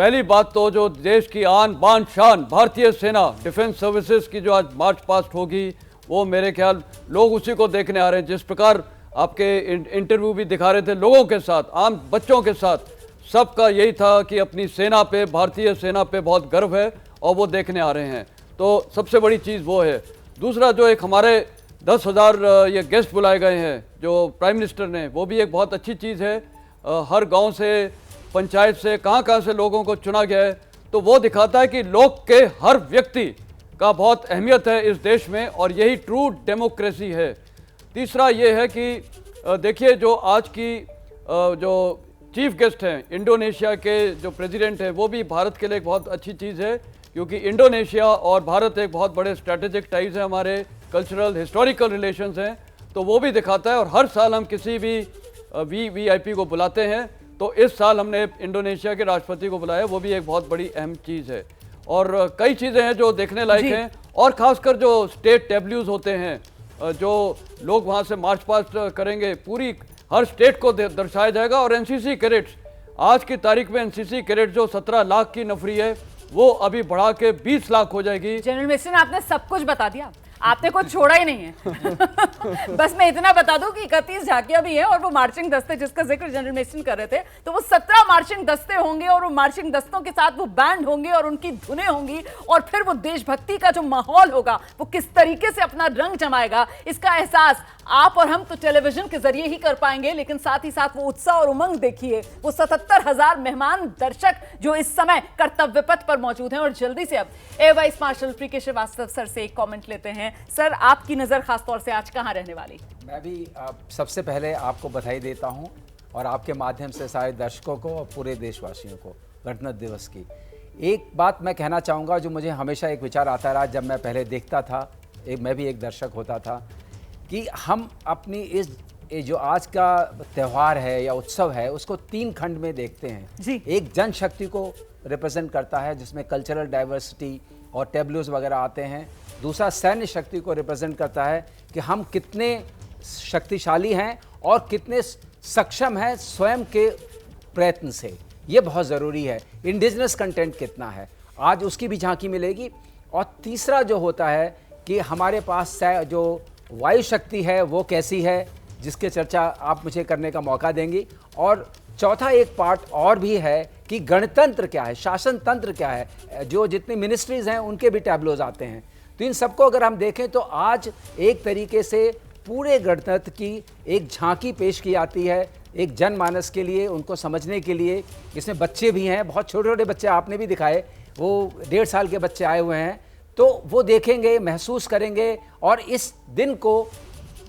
पहली बात तो जो देश की आन बान शान भारतीय सेना डिफेंस सर्विसेज की जो आज मार्च पास्ट होगी, वो मेरे ख्याल लोग उसी को देखने आ रहे हैं। जिस प्रकार आपके इंटरव्यू भी दिखा रहे थे लोगों के साथ, आम बच्चों के साथ, सबका यही था कि अपनी सेना पे, भारतीय सेना पे बहुत गर्व है और वो देखने आ रहे हैं। तो सबसे बड़ी चीज़ वो है। दूसरा, जो एक हमारे 10,000 ये गेस्ट बुलाए गए हैं जो प्राइम मिनिस्टर ने, वो भी एक बहुत अच्छी चीज़ है। हर गांव से, पंचायत से, कहाँ से लोगों को चुना गया है, तो वो दिखाता है कि लोग के हर व्यक्ति का बहुत अहमियत है इस देश में, और यही ट्रू डेमोक्रेसी है। तीसरा ये है कि देखिए, जो आज की जो चीफ गेस्ट हैं, इंडोनेशिया के जो प्रेसिडेंट हैं, वो भी भारत के लिए एक बहुत अच्छी चीज़ है, क्योंकि इंडोनेशिया और भारत एक बहुत बड़े स्ट्रैटेजिक टाइज हैं, हमारे कल्चरल हिस्टोरिकल रिलेशंस हैं। तो वो भी दिखाता है, और हर साल हम किसी भी वीआईपी को बुलाते हैं, तो इस साल हमने इंडोनेशिया के राष्ट्रपति को बुलाया, वो भी एक बहुत बड़ी अहम चीज़ है। और कई चीज़ें हैं जो देखने लायक हैं, और ख़ासकर जो स्टेट टेबल्यूज होते हैं, जो लोग वहाँ से मार्च पास्ट करेंगे, पूरी हर स्टेट को दर्शाया जाएगा। और एनसीसी कैडेट्स, आज की तारीख में एनसीसी कैडेट जो 17 लाख की नफरी है, वो अभी बढ़ा के 20 लाख हो जाएगी। जनरल मिशन, आपने सब कुछ बता दिया, आपने कुछ छोड़ा ही नहीं है। बस मैं इतना बता दूं कि 31 झांकियां भी हैं, और वो मार्चिंग दस्ते जिसका जिक्र जनरल मिशन कर रहे थे, तो वो 17 मार्चिंग दस्ते होंगे, और वो मार्चिंग दस्तों के साथ वो बैंड होंगे और उनकी धुनें होंगी, और फिर वो देशभक्ति का जो माहौल होगा, वो किस तरीके से अपना रंग जमाएगा, इसका एहसास आप और हम तो टेलीविजन के जरिए ही कर पाएंगे, लेकिन साथ ही साथ वो उत्साह और उमंग देखिए, वो 77,000 मेहमान दर्शक जो इस समय कर्तव्य पथ पर मौजूद हैं। और जल्दी से अब एयर वाइस मार्शल पी के श्रीवास्तव सर से एक कमेंट लेते हैं। सर, आपकी नजर खासतौर से आज कहां रहने वाली? मैं भी सबसे पहले आपको बधाई देता हूं, और आपके माध्यम से सारे दर्शकों को और पूरे देशवासियों को गणतंत्र दिवस की। एक बात मैं कहना चाहूँगा जो मुझे हमेशा एक विचार आता रहा जब मैं पहले देखता था, मैं भी एक दर्शक होता था, कि हम अपनी इस जो आज का त्यौहार है या उत्सव है, उसको 3 खंड में देखते हैं जी। एक जनशक्ति को रिप्रेजेंट करता है, जिसमें कल्चरल डाइवर्सिटी और टेबल्यूज वगैरह आते हैं। दूसरा सैन्य शक्ति को रिप्रेजेंट करता है कि हम कितने शक्तिशाली हैं और कितने सक्षम हैं स्वयं के प्रयत्न से, ये बहुत ज़रूरी है। इंडिजिनस कंटेंट कितना है, आज उसकी भी झांकी मिलेगी। और तीसरा जो होता है कि हमारे पास जो वायु शक्ति है वो कैसी है, जिसके चर्चा आप मुझे करने का मौका देंगी। और चौथा एक पार्ट और भी है कि गणतंत्र क्या है, शासन तंत्र क्या है, जो जितनी मिनिस्ट्रीज हैं उनके भी टैबलोज आते हैं। तो इन सबको अगर हम देखें तो आज एक तरीके से पूरे गणतंत्र की एक झांकी पेश की आती है, एक जनमानस के लिए, उनको समझने के लिए। इसमें बच्चे भी हैं, बहुत छोटे छोटे बच्चे आपने भी दिखाए, वो 1.5 साल के बच्चे आए हुए हैं, तो वो देखेंगे, महसूस करेंगे और इस दिन को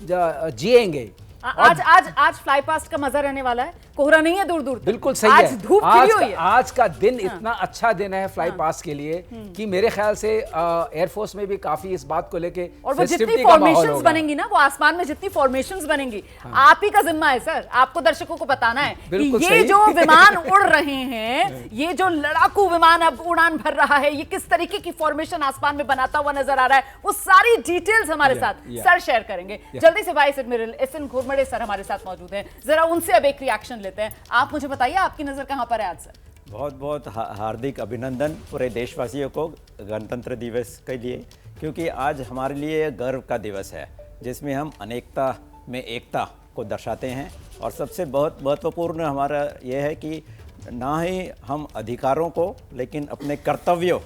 जिएंगे। आज फ्लाई पास्ट का मजा रहने वाला है, कोहरा नहीं है दूर दूर तक। बिल्कुल सही आज है। धूप खिली हुई है। आज का दिन इतना अच्छा दिन है फ्लाई पास्ट के लिए कि मेरे ख्याल से एयरफोर्स में भी काफी इस बात को लेके, और वो जितनी फॉर्मेशंस बनेंगी ना, वो आसमान में जितनी फॉर्मेशंस बनेंगी, आप ही का जिम्मा है सर, आपको दर्शकों को बताना है कि ये जो विमान उड़ रहे हैं, ये जो लड़ाकू विमान अब उड़ान भर रहा है, ये किस तरीके की फॉर्मेशन आसमान में बनाता हुआ नजर आ रहा है, वो सारी डिटेल्स हमारे साथ सर शेयर करेंगे। जल्दी से वाइस एडमिरल एस.एन. घुरमड़े सर हमारे साथ मौजूद हैं, जरा उनसे अब एक रिएक्शन लेते हैं। आप मुझे बताइए, आपकी नजर कहां पर है आज सर? बहुत बहुत हार्दिक अभिनंदन पूरे देशवासियों को गणतंत्र दिवस के लिए, क्योंकि आज हमारे लिए गर्व का दिवस है, जिसमें हम अनेकता में एकता को दर्शाते हैं। और सबसे बहुत महत्वपूर्ण हमारा यह है कि ना ही हम अधिकारों को, लेकिन अपने कर्तव्यों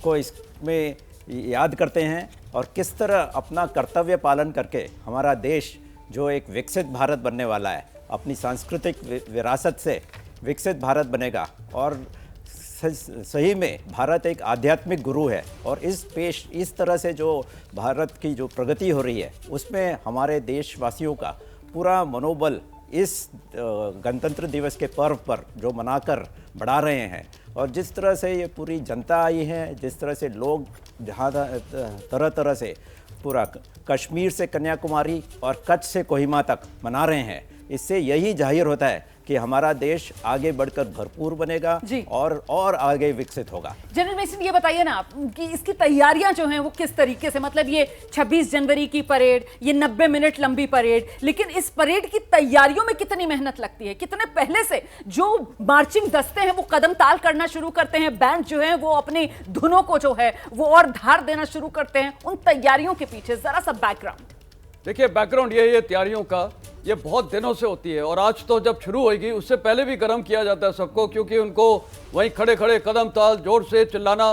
को इसमें याद करते हैं, और किस तरह अपना कर्तव्य पालन करके हमारा देश जो एक विकसित भारत बनने वाला है, अपनी सांस्कृतिक विरासत से विकसित भारत बनेगा। और सही में भारत एक आध्यात्मिक गुरु है, और इस तरह से जो भारत की जो प्रगति हो रही है, उसमें हमारे देशवासियों का पूरा मनोबल इस गणतंत्र दिवस के पर्व पर जो मनाकर बढ़ा रहे हैं। और जिस तरह से ये पूरी जनता आई है, जिस तरह से लोग जहाँ तरह तरह से पूरा कश्मीर से कन्याकुमारी और कच्छ से कोहिमा तक मना रहे हैं, इससे यही जाहिर होता है कि हमारा देश आगे बढ़कर भरपूर बनेगा जी। और आगे विकसित होगा। जनरल मेसन, ये बताइए ना आप कि इसकी तैयारियां जो हैं वो किस तरीके से, मतलब ये 26 जनवरी की परेड, ये 90 मिनट लंबी परेड, लेकिन इस परेड की तैयारियों में कितनी मेहनत लगती है? कितने पहले से जो मार्चिंग दस्ते हैं वो कदम ताल करना शुरू करते हैं, बैंड जो है वो अपनी धुनों को जो है वो और धार देना शुरू करते हैं, उन तैयारियों के पीछे जरा सा बैकग्राउंड। देखिए, बैकग्राउंड ये है तैयारियों का, ये बहुत दिनों से होती है और आज तो जब शुरू होगी उससे पहले भी गर्म किया जाता है सबको, क्योंकि उनको वहीं खड़े खड़े कदम ताल जोर से चिल्लाना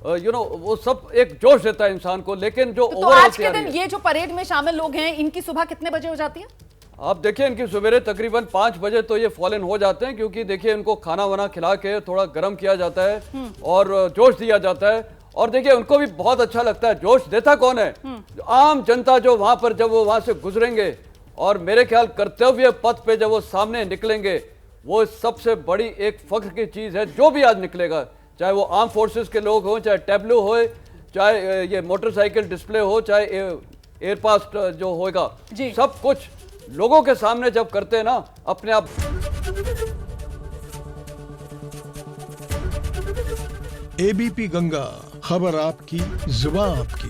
वो सब एक जोश देता है इंसान को। लेकिन जो तो ओवरऑल आज के तैयारी दिन है, ये जो परेड में शामिल लोग हैं इनकी सुबह कितने बजे हो जाती है? आप देखिए इनकी सवेरे तकरीबन 5 बजे तो ये फॉलन हो जाते हैं, क्योंकि देखिए इनको खाना वाना खिला के थोड़ा गर्म किया जाता है और जोश दिया जाता है। और देखिए उनको भी बहुत अच्छा लगता है। जोश देता कौन है? आम जनता, जो वहां पर जब वो वहां से गुजरेंगे और मेरे ख्याल कर्तव्य पथ पे जब वो सामने निकलेंगे, वो सबसे बड़ी एक फख्र की चीज है। जो भी आज निकलेगा, चाहे वो आर्म फोर्सेस के लोग हों, चाहे टैब्लो हो, चाहे ये मोटरसाइकिल डिस्प्ले हो, चाहे एयर पास जो होगा, सब कुछ लोगों के सामने जब करते हैं ना, अपने आप। एबीपी गंगा, खबर आपकी, जुबान आपकी।